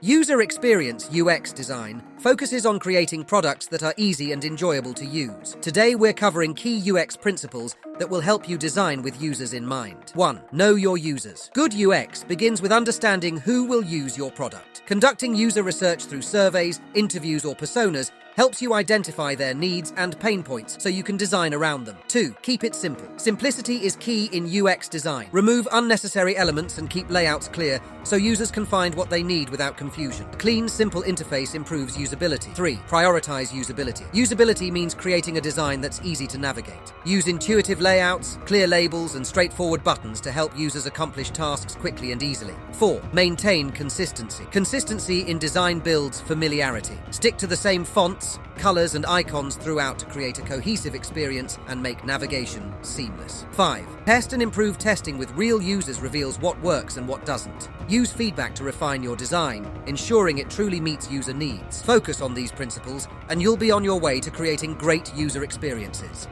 User experience (UX) design focuses on creating products that are easy and enjoyable to use. Today we're covering key UX principles that will help you design with users in mind. 1. Know your users. Good UX begins with understanding who will use your product. Conducting user research through surveys, interviews, or personas helps you identify their needs and pain points so you can design around them. 2. Keep it simple. Simplicity is key in UX design. Remove unnecessary elements and keep layouts clear so users can find what they need without confusion. A clean, simple interface improves usability. 3. Prioritize usability. Usability means creating a design that's easy to navigate. Use intuitive layouts, clear labels, and straightforward buttons to help users accomplish tasks quickly and easily. 4. Maintain consistency. Consistency in design builds familiarity. Stick to the same fonts, colors, and icons throughout to create a cohesive experience and make navigation seamless. 5. Test and improve. Testing with real users reveals what works and what doesn't. Use feedback to refine your design, ensuring it truly meets user needs. Focus on these principles, and you'll be on your way to creating great user experiences.